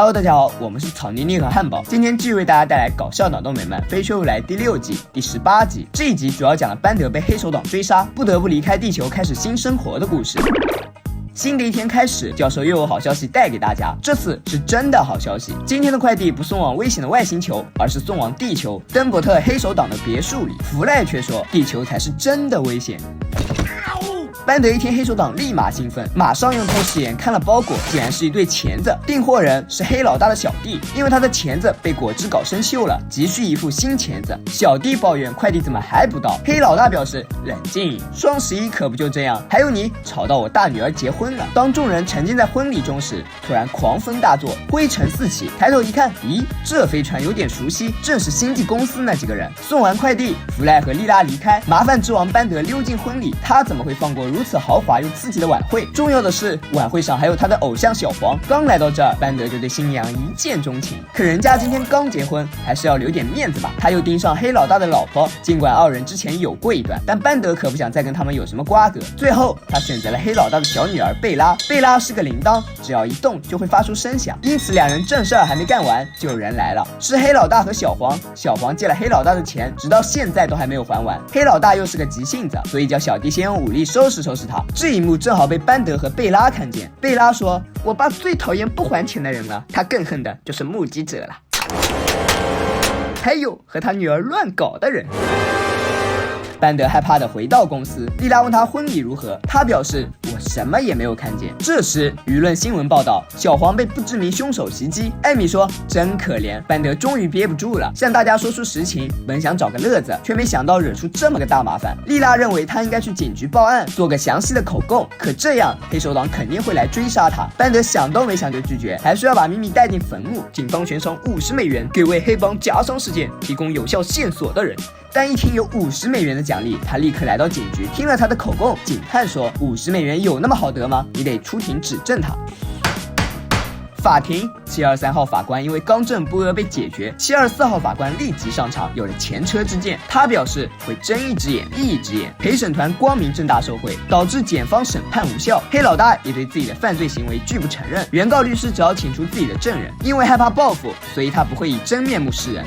Hello， 大家好，我们是草妮妮和汉堡，今天继续为大家带来搞笑脑洞美漫《飞车未来》第6季第18集。这一集主要讲了班德被黑手党追杀，不得不离开地球，开始新生活的故事。新的一天开始，教授又有好消息带给大家，这次是真的好消息。今天的快递不送往危险的外星球，而是送往地球登伯特黑手党的别墅里。弗赖却说，地球才是真的危险。班德一听黑手党立马兴奋，马上用透视眼看了包裹，竟然是一对钳子。订货人是黑老大的小弟，因为他的钳子被果汁搞生锈了，急需一副新钳子。小弟抱怨快递怎么还不到，黑老大表示冷静，双11可不就这样？还有你吵到我大女儿结婚了。当众人沉浸在婚礼中时，突然狂风大作，灰尘四起。抬头一看，咦，这飞船有点熟悉，正是星际公司那几个人。送完快递，弗赖和莉拉离开，麻烦之王班德溜进婚礼，他怎么会放过如此豪华又刺激的晚会？重要的是，晚会上还有他的偶像小黄。刚来到这儿，班德就对新娘一见钟情。可人家今天刚结婚，还是要留点面子吧。他又盯上黑老大的老婆，尽管二人之前有过一段，但班德可不想再跟他们有什么瓜葛。最后，他选择了黑老大的小女儿贝拉。贝拉是个铃铛，只要一动就会发出声响，因此两人正事儿还没干完，就有人来了，是黑老大和小黄。小黄借了黑老大的钱，直到现在都还没有还完。黑老大又是个急性子，所以叫小弟先用武力收拾收拾他。这一幕正好被班德和贝拉看见。贝拉说，我爸最讨厌不还钱的人了，他更恨的就是目击者了，还有和他女儿乱搞的人。班德害怕地回到公司，莉拉问他婚礼如何，他表示我什么也没有看见。这时舆论新闻报道，小黄被不知名凶手袭击。艾米说真可怜。班德终于憋不住了，向大家说出实情，本想找个乐子，却没想到惹出这么个大麻烦。莉拉认为他应该去警局报案，做个详细的口供，可这样黑手党肯定会来追杀他。班德想都没想就拒绝，还说要把秘密带进坟墓。警方悬赏50美元给为黑帮夹伤事件提供有效线索的人。但一听有50美元的奖励，他立刻来到警局，听了他的口供。警探说50美元有那么好得吗？你得出庭指证他。法庭，723号法官因为刚正不阿被解决，724号法官立即上场，有了前车之鉴。他表示会睁一只眼闭一只眼，陪审团光明正大受贿，导致检方审判无效。黑老大也对自己的犯罪行为拒不承认，原告律师只好请出自己的证人，因为害怕报复，所以他不会以真面目示人。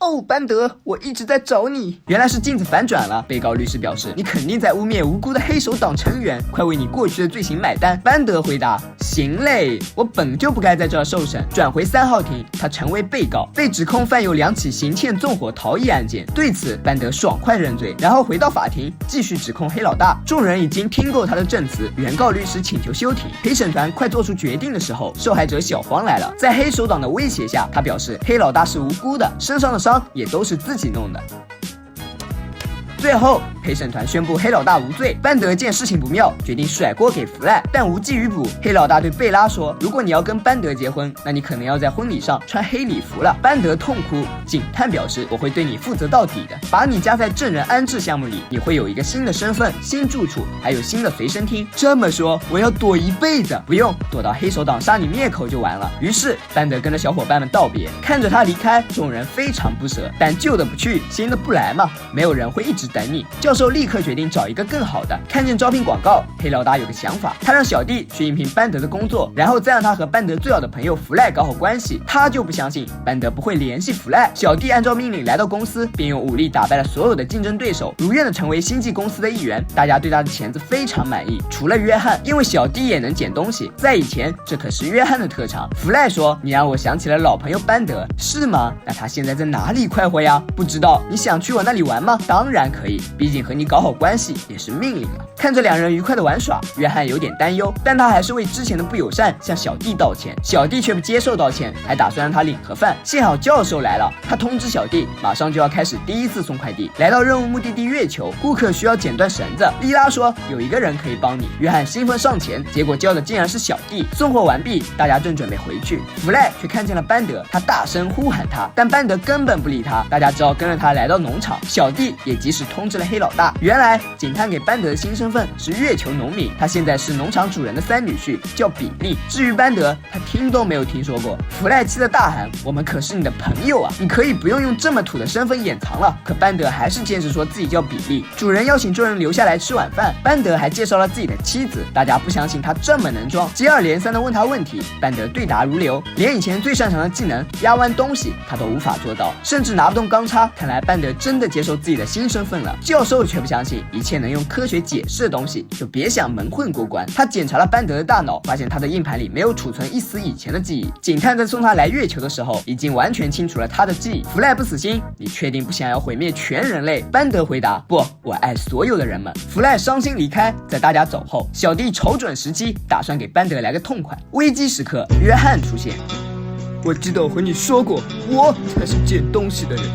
哦，班德，我一直在找你。原来是镜子反转了。被告律师表示，你肯定在污蔑无辜的黑手党成员，快为你过去的罪行买单。班德回答，行嘞，我本就不该在这儿受审。转回3号庭，他成为被告，被指控犯有2起行窃纵火逃逸案件。对此，班德爽快认罪，然后回到法庭继续指控黑老大。众人已经听够他的证词，原告律师请求休庭。陪审团快做出决定的时候，受害者小黄来了，在黑手党的威胁下，他表示黑老大是无辜的，身上的伤也都是自己弄的。最后，陪审团宣布黑老大无罪。班德见事情不妙，决定甩锅给弗赖，但无济于补。黑老大对贝拉说，如果你要跟班德结婚，那你可能要在婚礼上穿黑礼服了。班德痛哭。警探表示，我会对你负责到底的，把你加在证人安置项目里，你会有一个新的身份、新住处，还有新的随身听。这么说，我要躲一辈子？不用，躲到黑手党杀你灭口就完了。于是，班德跟着小伙伴们道别，看着他离开，众人非常不舍，但旧的不去，新的不来嘛，没有人会一直等你。教授立刻决定找一个更好的。看见招聘广告，黑老大有个想法，他让小弟去应聘班德的工作，然后再让他和班德最好的朋友弗赖搞好关系。他就不相信班德不会联系弗赖。小弟按照命令来到公司，并用武力打败了所有的竞争对手，如愿的成为星际公司的一员。大家对他的钳子非常满意，除了约翰，因为小弟也能捡东西，在以前这可是约翰的特长。弗赖说，你让我想起了老朋友班德，是吗？那他现在在哪里快活呀？不知道，你想去我那里玩吗？当然可以，毕竟和你搞好关系也是命令了。看着两人愉快的玩耍，约翰有点担忧，但他还是为之前的不友善向小弟道歉。小弟却不接受道歉，还打算让他领盒饭。幸好教授来了，他通知小弟马上就要开始第一次送快递。来到任务目的地月球，顾客需要剪断绳子，莉拉说有一个人可以帮你。约翰兴奋上前，结果叫的竟然是小弟。送货完毕，大家正准备回去，弗赖却看见了班德，他大声呼喊他，但班德根本不理他，大家只好跟着他来到农场。小弟也及时通知了黑老大。原来警探给班德的新身份是月球农民，他现在是农场主人的三女婿，叫比利。至于班德，他听都没有听说过。弗赖气的大喊：“我们可是你的朋友啊！你可以不用用这么土的身份掩藏了。”可班德还是坚持说自己叫比利。主人邀请众人留下来吃晚饭，班德还介绍了自己的妻子。大家不相信他这么能装，接二连三的问他问题，班德对答如流，连以前最擅长的技能压弯东西他都无法做到，甚至拿不动钢叉。看来班德真的接受自己的新身份了。教授却不相信，一切能用科学解释的东西就别想蒙混过关。他检查了班德的大脑，发现他的硬盘里没有储存一丝以前的记忆。警探在送他来月球的时候，已经完全清除了他的记忆。弗赖不死心，你确定不想要毁灭全人类？班德回答：不，我爱所有的人们。弗赖伤心离开，在大家走后，小弟瞅准时机，打算给班德来个痛快。危机时刻，约翰出现。我记得我和你说过，我才是捡东西的人。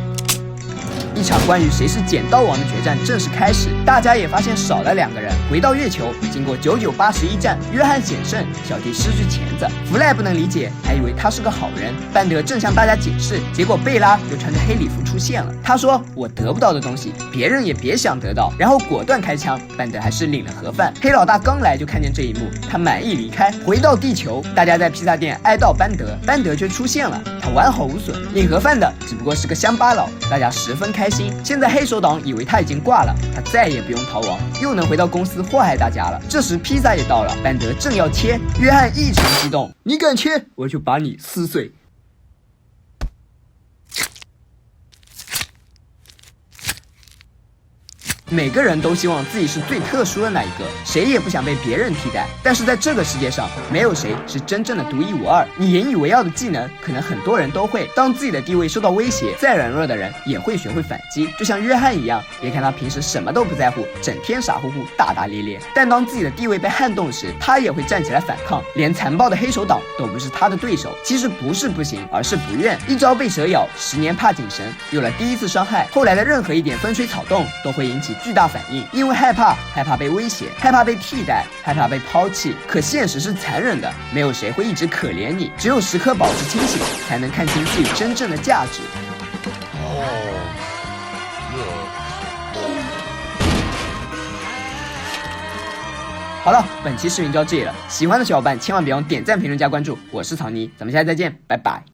一场关于谁是剪刀王的决战正式开始，大家也发现少了2个人。回到月球，经过9981战，约翰险胜，小弟失去钳子。弗赖不能理解，还以为他是个好人。班德正向大家解释，结果贝拉又穿着黑礼服出现了。他说：“我得不到的东西，别人也别想得到。”然后果断开枪。班德还是领了盒饭。黑老大刚来就看见这一幕，他满意离开，回到地球。大家在披萨店哀悼班德，班德却出现了，他完好无损。领盒饭的只不过是个乡巴佬，大家十分开心。现在黑手党以为他已经挂了，他再也不用逃亡，又能回到公司祸害大家了。这时披萨也到了，班德正要切，约翰异常激动：“你敢切，我就把你撕碎！”每个人都希望自己是最特殊的那一个，谁也不想被别人替代。但是在这个世界上，没有谁是真正的独一无二。你引以为傲的技能，可能很多人都会。当自己的地位受到威胁，再软弱的人也会学会反击。就像约翰一样，别看他平时什么都不在乎，整天傻乎乎、大大咧咧，但当自己的地位被撼动时，他也会站起来反抗。连残暴的黑手党都不是他的对手。其实不是不行，而是不愿。一朝被蛇咬，10年怕井绳。有了第一次伤害，后来的任何一点风吹草动都会引起巨大反应，因为害怕被威胁，害怕被替代，害怕被抛弃。可现实是残忍的，没有谁会一直可怜你，只有时刻保持清醒，才能看清自己真正的价值。好了，本期视频就到这里了，喜欢的小伙伴千万别忘点赞、评论、加关注。我是草泥，咱们下期再见，拜拜。